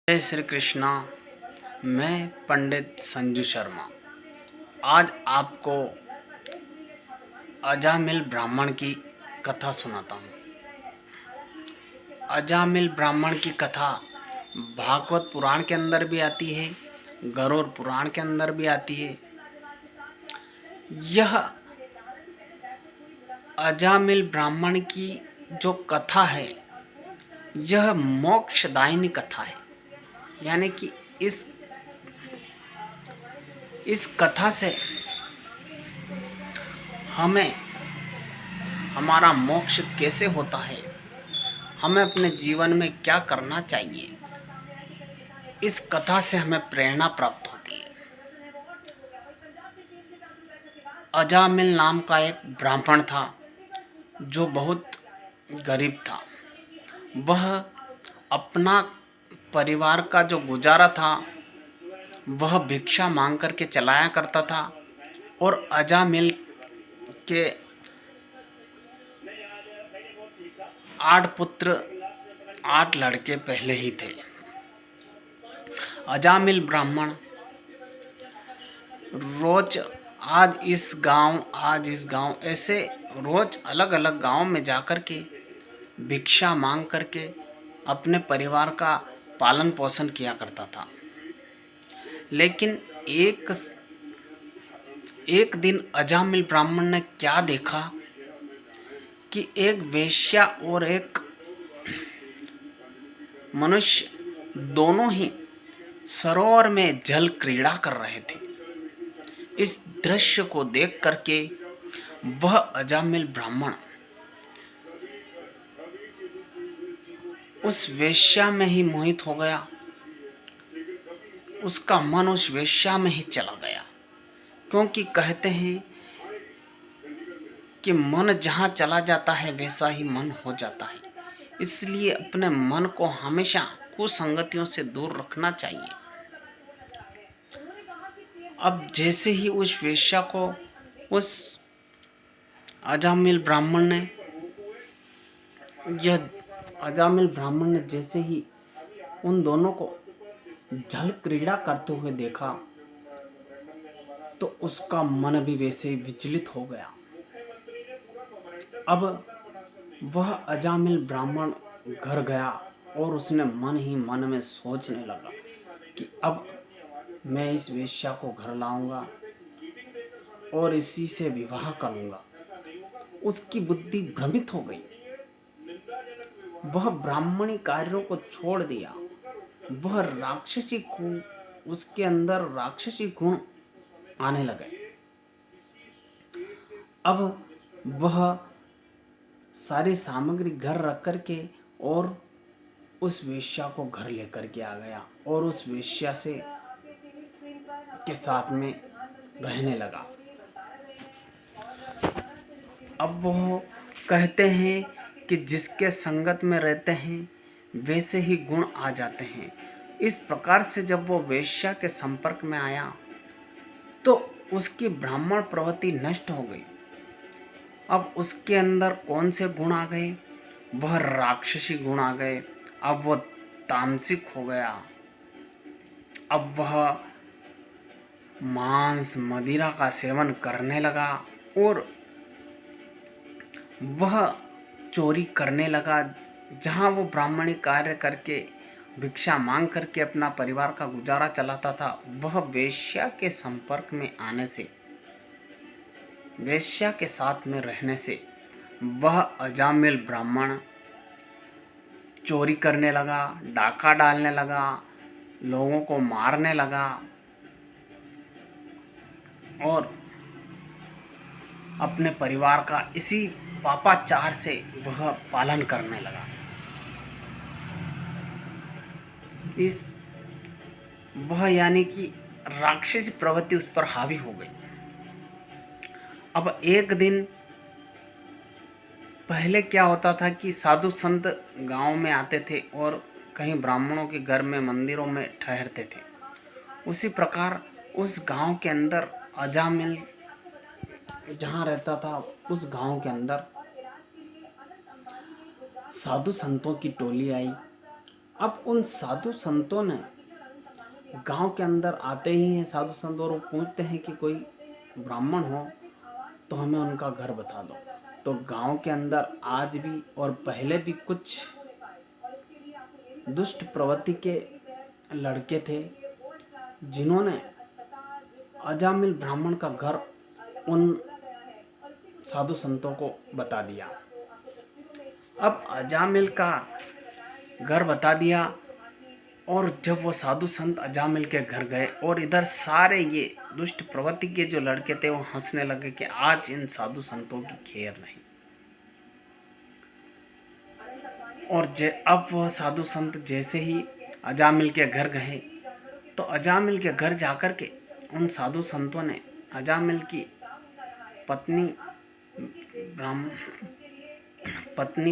जय श्री कृष्णा। मैं पंडित संजू शर्मा आज आपको अजामिल ब्राह्मण की कथा सुनाता हूँ। अजामिल ब्राह्मण की कथा भागवत पुराण के अंदर भी आती है, गरुड़ पुराण के अंदर भी आती है। यह अजामिल ब्राह्मण की जो कथा है यह मोक्षदायिनी कथा है। यानी कि इस कथा से हमें हमारा मोक्ष कैसे होता है, हमें अपने जीवन में क्या करना चाहिए, इस कथा से हमें प्रेरणा प्राप्त होती है। अजामिल नाम का एक ब्राह्मण था जो बहुत गरीब था। वह अपना परिवार का जो गुजारा था वह भिक्षा मांग करके चलाया करता था। और अजामिल के 8 पुत्र 8 लड़के पहले ही थे। अजामिल ब्राह्मण रोज आज इस गांव ऐसे रोज अलग अलग गांव में जाकर के भिक्षा मांग करके अपने परिवार का पालन पोषण किया करता था। लेकिन एक दिन अजामिल ब्राह्मण ने क्या देखा कि एक वेश्या और एक मनुष्य दोनों ही सरोवर में जल क्रीड़ा कर रहे थे। इस दृश्य को देख करके वह अजामिल ब्राह्मण उस वेश्या में ही मोहित हो गया। उसका मन उस वेश्या में ही चला गया, क्योंकि कहते हैं कि मन जहाँ चला जाता है वैसा ही मन हो जाता है। इसलिए अपने मन को हमेशा कुसंगतियों से दूर रखना चाहिए। अब जैसे ही उस वेश्या को उस अजामिल ब्राह्मण ने जैसे ही उन दोनों को जल क्रीड़ा करते हुए देखा तो उसका मन भी वैसे ही विचलित हो गया। अब वह अजामिल ब्राह्मण घर गया और उसने मन ही मन में सोचने लगा कि अब मैं इस वेश्या को घर लाऊंगा और इसी से विवाह करूंगा। उसकी बुद्धि भ्रमित हो गई। वह ब्राह्मणी कार्यों को छोड़ दिया। वह उसके अंदर राक्षसी गुण आने लगे। अब वह सारी सामग्री घर रख करके और उस वेश्या को घर लेकर के आ गया और उस वेश्या के साथ में रहने लगा। अब वो कहते हैं कि जिसके संगत में रहते हैं वैसे ही गुण आ जाते हैं। इस प्रकार से जब वो वेश्या के संपर्क में आया तो उसकी ब्राह्मण प्रवृत्ति नष्ट हो गई। अब उसके अंदर कौन से गुण आ गए? वह राक्षसी गुण आ गए। अब वह तामसिक हो गया। अब वह मांस मदिरा का सेवन करने लगा और वह चोरी करने लगा। जहाँ वो ब्राह्मणी कार्य करके भिक्षा मांग करके अपना परिवार का गुजारा चलाता था, वह वेश्या के संपर्क में आने से, वेश्या के साथ में रहने से वह अजामिल ब्राह्मण चोरी करने लगा, डाका डालने लगा, लोगों को मारने लगा और अपने परिवार का इसी पापाचार से वह पालन करने लगा। वह यानी कि राक्षसी प्रवृत्ति उस पर हावी हो गई। अब एक दिन पहले क्या होता था कि साधु संत गांव में आते थे और कहीं ब्राह्मणों के घर में मंदिरों में ठहरते थे। उसी प्रकार उस गांव के अंदर अजामिल जहाँ रहता था, उस गांव के अंदर साधु संतों की टोली आई अब उन साधु संतों ने गांव के अंदर आते ही हैं साधु संत, और वो पूछते हैं कि कोई ब्राह्मण हो तो हमें उनका घर बता दो। तो गांव के अंदर आज भी और पहले भी कुछ दुष्ट प्रवृत्ति के लड़के थे जिन्होंने अजामिल ब्राह्मण का घर उन साधु संतों को बता दिया। अब अजामिल का घर बता दिया, और जब वो साधु संत अजामिल के घर गए और इधर सारे ये दुष्ट प्रवृत्ति के जो लड़के थे वो हंसने लगे कि आज इन साधु संतों की खैर नहीं। और अब वो साधु संत जैसे ही अजामिल के घर गए तो अजामिल के घर जाकर के उन साधु संतों ने अजामिल की पत्नी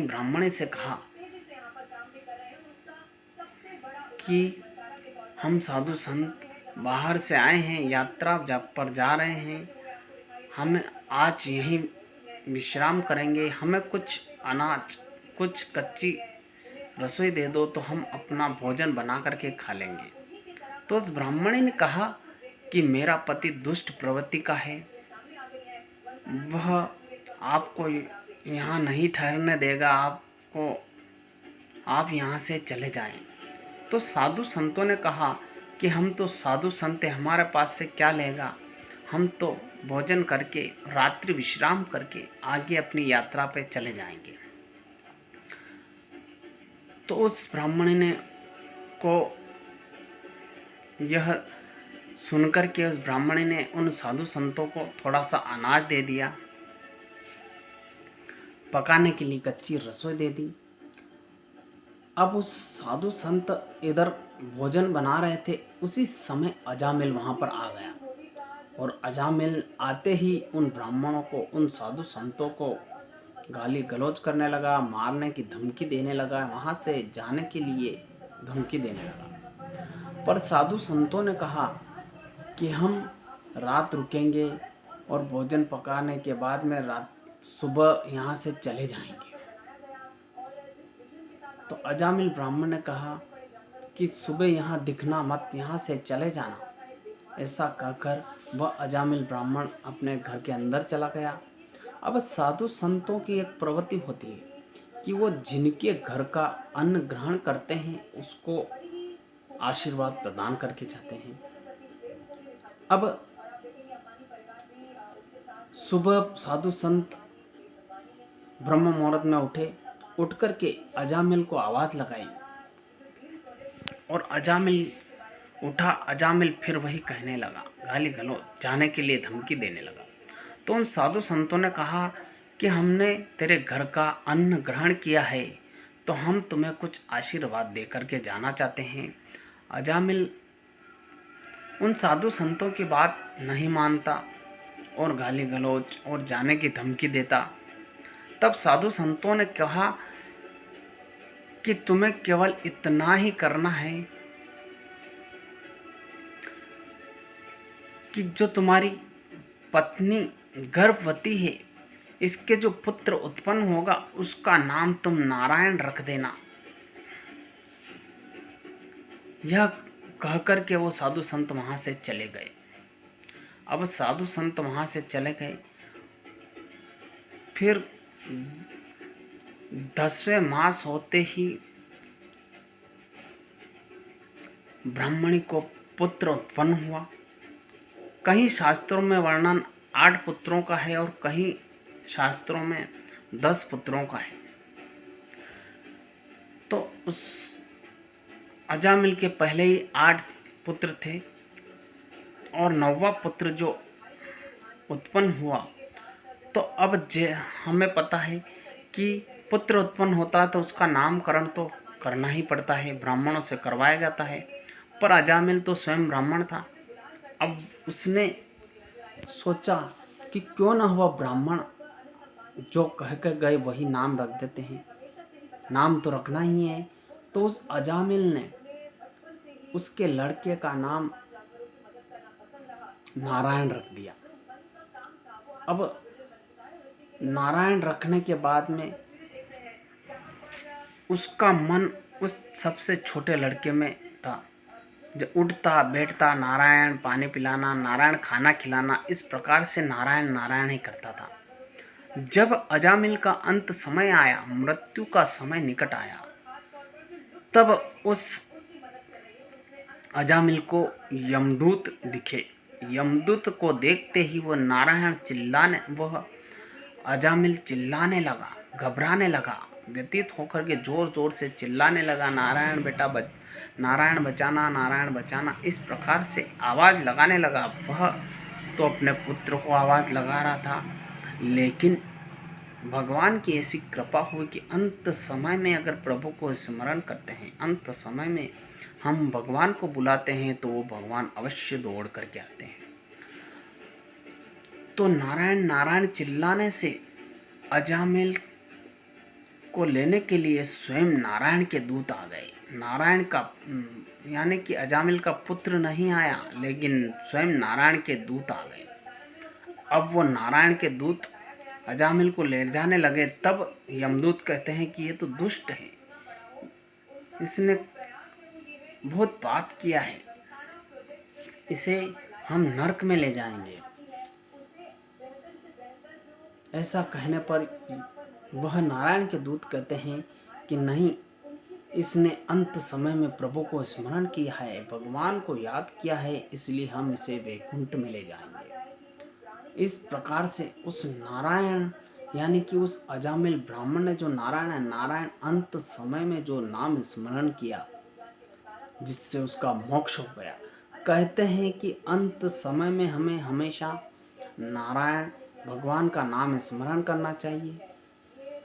ब्राह्मणी से कहा कि हम साधु संत बाहर से आए हैं, यात्रा पर जा रहे हैं, हम आज यहीं विश्राम करेंगे, हमें कुछ अनाज कुछ कच्ची रसोई दे दो तो हम अपना भोजन बना करके खा लेंगे। तो उस ब्राह्मणी ने कहा कि मेरा पति दुष्ट प्रवृत्ति का है, वह आपको यहाँ नहीं ठहरने देगा, आप यहाँ से चले जाएं। तो साधु संतों ने कहा कि हम तो साधु संत हैं, हमारे पास से क्या लेगा, हम तो भोजन करके रात्रि विश्राम करके आगे अपनी यात्रा पे चले जाएंगे। तो उस ब्राह्मणी ने को यह सुनकर के उस ब्राह्मणी ने उन साधु संतों को थोड़ा सा अनाज दे दिया, पकाने के लिए कच्ची रसोई दे दी। अब उस साधु संत इधर भोजन बना रहे थे, उसी समय अजामिल वहाँ पर आ गया, और अजामिल आते ही उन ब्राह्मणों को, उन साधु संतों को गाली गलौज करने लगा, मारने की धमकी देने लगा, वहाँ से जाने के लिए धमकी देने लगा। पर साधु संतों ने कहा कि हम रात रुकेंगे और भोजन पकाने के बाद में सुबह यहाँ से चले जाएंगे। तो अजामिल ब्राह्मण ने कहा कि सुबह यहाँ दिखना मत, यहाँ से चले जाना। ऐसा कहकर वह अजामिल ब्राह्मण अपने घर के अंदर चला गया। अब साधु संतों की एक प्रवृत्ति होती है कि वो जिनके घर का अन्न ग्रहण करते हैं उसको आशीर्वाद प्रदान करके जाते हैं। अब सुबह साधु संत ब्रह्म मुहूर्त में उठ करके अजामिल को आवाज़ लगाई, और अजामिल उठा। अजामिल फिर वही कहने लगा, गाली गलौज, जाने के लिए धमकी देने लगा। तो उन साधु संतों ने कहा कि हमने तेरे घर का अन्न ग्रहण किया है, तो हम तुम्हें कुछ आशीर्वाद दे करके जाना चाहते हैं। अजामिल उन साधु संतों की बात नहीं मानता और गाली गलौज और जाने की धमकी देता। तब साधु संतों ने कहा कि तुम्हें केवल इतना ही करना है कि जो तुम्हारी पत्नी गर्भवती है, इसके जो पुत्र उत्पन्न होगा उसका नाम तुम नारायण रख देना। यह कहकर के वो साधु संत वहाँ से चले गए। अब साधु संत वहाँ से चले गए। फिर 10वें मास होते ही ब्राह्मणी को पुत्र उत्पन्न हुआ। कहीं शास्त्रों में वर्णन 8 पुत्रों का है और कहीं शास्त्रों में 10 पुत्रों का है। तो उस अजामिल के पहले ही 8 पुत्र थे, और 9वां पुत्र जो उत्पन्न हुआ, तो अब हमें पता है कि पुत्र उत्पन्न होता है तो उसका नामकरण तो करना ही पड़ता है, ब्राह्मणों से करवाया जाता है। पर अजामिल तो स्वयं ब्राह्मण था। अब उसने सोचा कि क्यों ना हुआ ब्राह्मण जो कह के गए वही नाम रख देते हैं, नाम तो रखना ही है। तो उस अजामिल ने उसके लड़के का नाम नारायण रख दिया। अब नारायण रखने के बाद में उसका मन उस सबसे छोटे लड़के में था। जो उठता बैठता नारायण, पानी पिलाना नारायण, खाना खिलाना, इस प्रकार से नारायण नारायण ही करता था। जब अजामिल का अंत समय आया, मृत्यु का समय निकट आया, तब उस अजामिल को यमदूत दिखे। यमदूत को देखते ही वह अजामिल चिल्लाने लगा, घबराने लगा, व्यतीत होकर के जोर जोर से चिल्लाने लगा, नारायण बेटा नारायण बचाना, नारायण बचाना, इस प्रकार से आवाज़ लगाने लगा। वह तो अपने पुत्र को आवाज़ लगा रहा था, लेकिन भगवान की ऐसी कृपा हुई कि अंत समय में अगर प्रभु को स्मरण करते हैं, अंत समय में हम भगवान को बुलाते हैं, तो वो भगवान अवश्य दौड़ करके आते हैं। तो नारायण नारायण चिल्लाने से अजामिल को लेने के लिए स्वयं नारायण के दूत आ गए। नारायण का यानी कि अजामिल का पुत्र नहीं आया, लेकिन स्वयं नारायण के दूत आ गए। अब वो नारायण के दूत अजामिल को ले जाने लगे। तब यमदूत कहते हैं कि ये तो दुष्ट है, इसने बहुत पाप किया है, इसे हम नरक में ले जाएंगे। ऐसा कहने पर वह नारायण के दूत कहते हैं कि नहीं, इसने अंत समय में प्रभु को स्मरण किया है, भगवान को याद किया है, इसलिए हम इसे वैकुंठ में ले जाएंगे। इस प्रकार से उस नारायण यानी कि उस अजामिल ब्राह्मण ने जो नारायण अंत समय में जो नाम स्मरण किया, जिससे उसका मोक्ष हो गया। कहते हैं कि अंत समय में हमें हमेशा नारायण भगवान का नाम स्मरण करना चाहिए।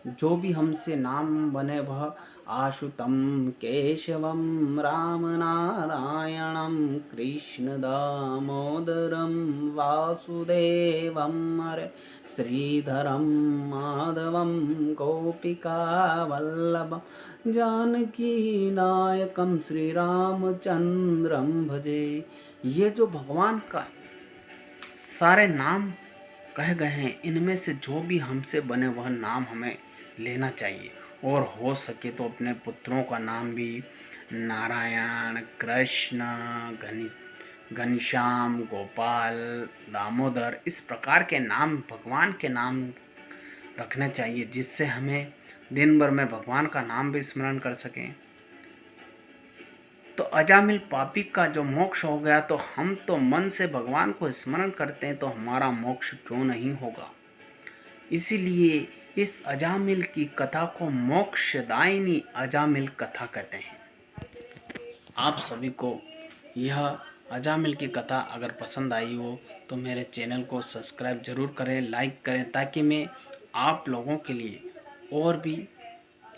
जो भी हमसे नाम बने वह आशुतम केशवम राम नारायणम कृष्ण दामोदरम वासुदेवम हरे श्रीधरम माधवम गोपिका वल्लभम जानकी नायकम श्री रामचंद्रम भजे। ये जो भगवान का सारे नाम कहे गए हैं, इनमें से जो भी हमसे बने वह नाम हमें लेना चाहिए, और हो सके तो अपने पुत्रों का नाम भी नारायण, कृष्ण, घनश्याम, गोपाल, दामोदर, इस प्रकार के नाम भगवान के नाम रखने चाहिए, जिससे हमें दिन भर में भगवान का नाम भी स्मरण कर सकें। तो अजामिल पापी का जो मोक्ष हो गया, तो हम तो मन से भगवान को स्मरण करते हैं, तो हमारा मोक्ष क्यों नहीं होगा। इसीलिए इस अजामिल की कथा को मोक्षदायिनी अजामिल कथा कहते हैं। आप सभी को यह अजामिल की कथा अगर पसंद आई हो तो मेरे चैनल को सब्सक्राइब जरूर करें, लाइक करें, ताकि मैं आप लोगों के लिए और भी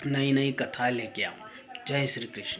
नई नई कथाएं लेके आऊँ। जय श्री कृष्ण।